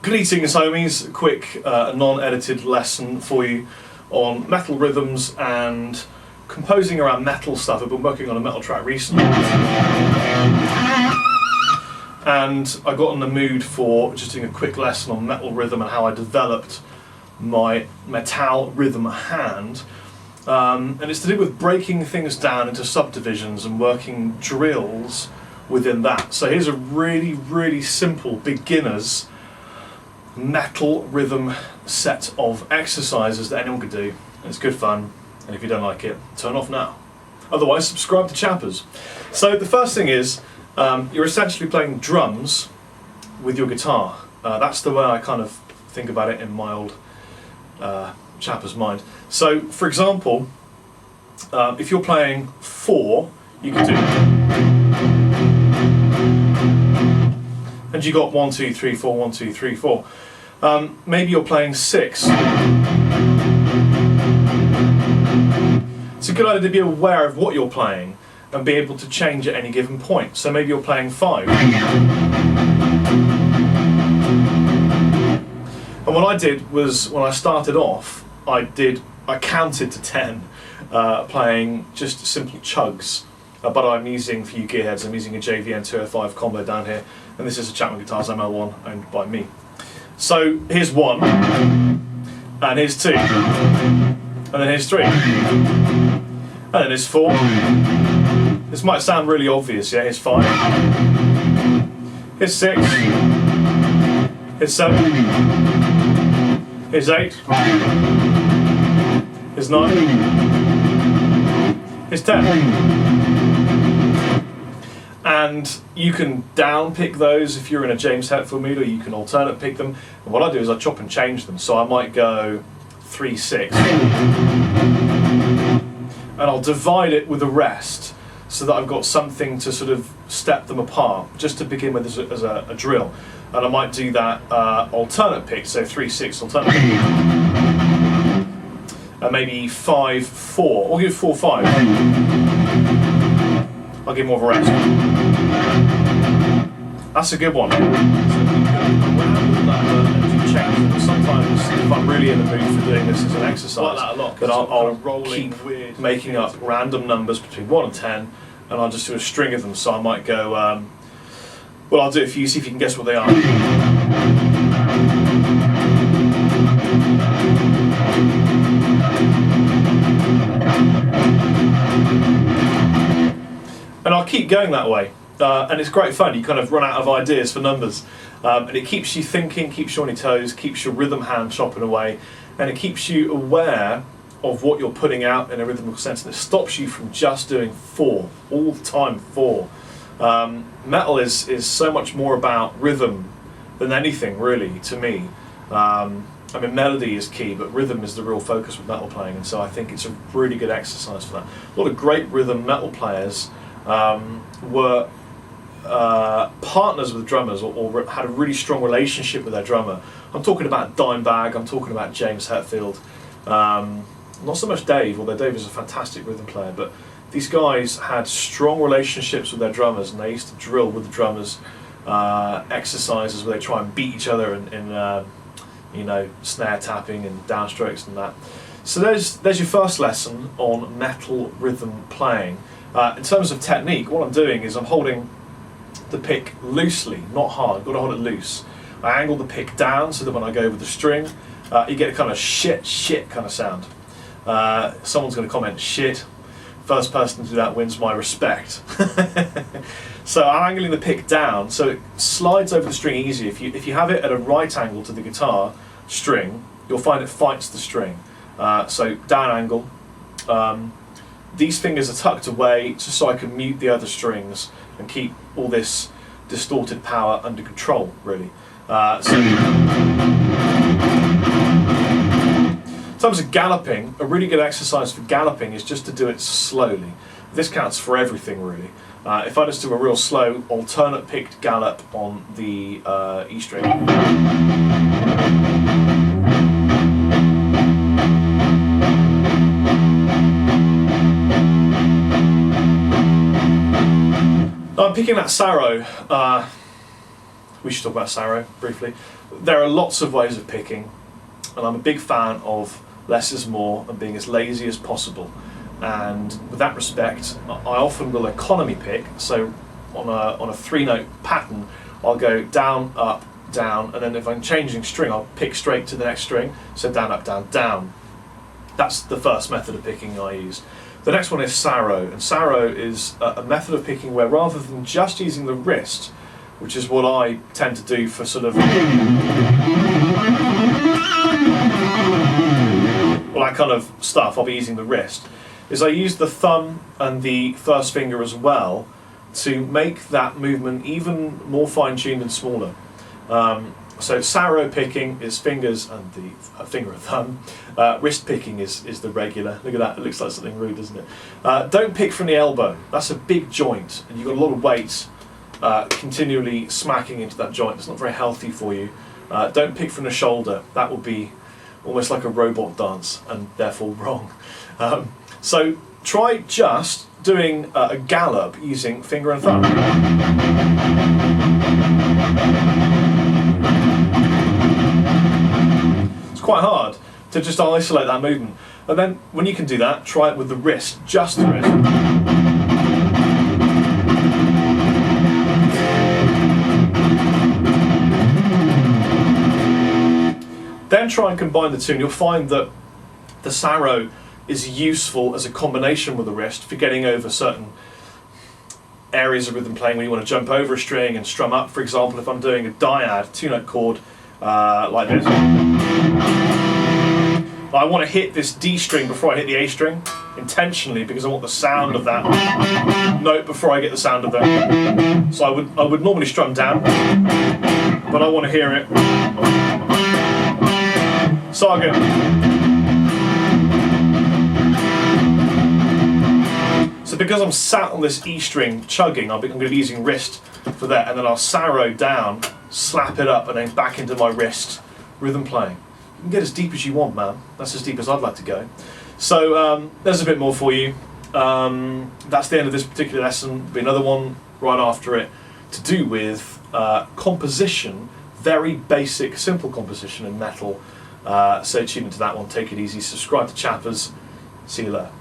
Greetings homies, a quick non-edited lesson for you on metal rhythms and composing around metal stuff. I've been working on a metal track recently and I got in the mood for just doing a quick lesson on metal rhythm and how I developed my metal rhythm hand. And it's to do with breaking things down into subdivisions and working drills within that. So here's a really simple beginner's metal rhythm set of exercises that anyone could do. It's good fun, and if you don't like it, turn off now. Otherwise, subscribe to Chappers. So the first thing is, you're essentially playing drums with your guitar. That's the way I kind of think about it in my old Chappers mind. So, for example, if you're playing 4, you can do, and you got 1, 2, 3, 4, 1, 2, 3, 4. Maybe you're playing 6. It's a good idea to be aware of what you're playing and be able to change at any given point. So maybe you're playing 5. And what I did was, when I started off, I counted to 10, playing just simple chugs. But I'm using, for you gearheads, I'm using a JVN 205 combo down here, and this is a Chapman Guitars ML1 owned by me. So here's 1, and here's 2, and then here's 3, and then here's 4. This might sound really obvious, yeah? Here's 5, here's 6, here's 7, here's 8, here's 9, here's 10. And you can down pick those if you're in a James Hetfield mood, or you can alternate pick them. And what I do is I chop and change them. So I might go 3, 6, and I'll divide it with the rest so that I've got something to sort of step them apart, just to begin with as a drill. And I might do that alternate pick, so 3, 6 alternate pick, and maybe 5, 4. I'll give 4, 5. I'll give more of a rest. That's a good one. Sometimes, if I'm really in the mood for doing this as an exercise, then I'll keep making up random numbers between 1 and 10, and I'll just do a string of them. So I might go, well, I'll do it for you, see if you can guess what they are. And I'll keep going that way, and it's great fun. You kind of run out of ideas for numbers, and it keeps you thinking, keeps you on your toes, keeps your rhythm hand chopping away, and it keeps you aware of what you're putting out in a rhythmical sense, and it stops you from just doing 4 all the time. 4. Metal is so much more about rhythm than anything, really, to me. I mean, melody is key, but rhythm is the real focus with metal playing, and so I think it's a really good exercise for that. A lot of great rhythm metal players were partners with drummers, or had a really strong relationship with their drummer. I'm talking about Dimebag, I'm talking about James Hetfield, not so much Dave, although Dave is a fantastic rhythm player, but these guys had strong relationships with their drummers, and they used to drill with the drummers, exercises where they try and beat each other in you know, snare tapping and downstrokes and that. So there's your first lesson on metal rhythm playing. In terms of technique, what I'm doing is I'm holding the pick loosely, not hard. I've got to hold it loose. I angle the pick down so that when I go over the string, you get a kind of shit kind of sound. Someone's going to comment, shit. First person to do that wins my respect. So I'm angling the pick down so it slides over the string easier. If you have it at a right angle to the guitar string, you'll find it fights the string. So down angle. These fingers are tucked away just so I can mute the other strings and keep all this distorted power under control, really. In terms of galloping, a really good exercise for galloping is just to do it slowly. This counts for everything, really. If I just do a real slow alternate picked gallop on the E string, I'm picking that Sarod we should talk about Sarod briefly. There are lots of ways of picking, and I'm a big fan of less is more and being as lazy as possible. And with that respect, I often will economy pick. So on a 3-note pattern, I'll go down, up, down, and then if I'm changing string, I'll pick straight to the next string. So down, up, down, down. That's the first method of picking I use. The next one is Sarod, and Sarod is a method of picking where rather than just using the wrist, which is what I tend to do for sort of well, that kind of stuff, I'll be using the wrist, is I use the thumb and the first finger as well to make that movement even more fine-tuned and smaller. So Sarod picking is fingers and the finger and thumb. Wrist picking is the regular. Look at that, it looks like something rude, doesn't it? Don't pick from the elbow. That's a big joint, and you've got a lot of weight continually smacking into that joint. It's not very healthy for you. Don't pick from the shoulder. That would be almost like a robot dance, and therefore wrong. So try just doing a gallop using finger and thumb. It's quite hard to just isolate that movement. And then when you can do that, try it with the wrist, just the wrist. Then try and combine the two, and you'll find that the Sarod is useful as a combination with the wrist for getting over certain areas of rhythm playing when you want to jump over a string and strum up. For example, if I'm doing a dyad, 2-note chord like this, I want to hit this D string before I hit the A string intentionally because I want the sound of that note before I get the sound of that. So I would normally strum down, but I want to hear it. So I go. So because I'm sat on this E string chugging, I'm going to be using wrist for that, and then I'll Sarod down, slap it up, and then back into my wrist rhythm playing. You can get as deep as you want, man. That's as deep as I'd like to go. So there's a bit more for you. That's the end of this particular lesson. There'll be another one right after it to do with composition, very basic, simple composition in metal. So tune into that one. Take it easy. Subscribe to Chappers. See you later.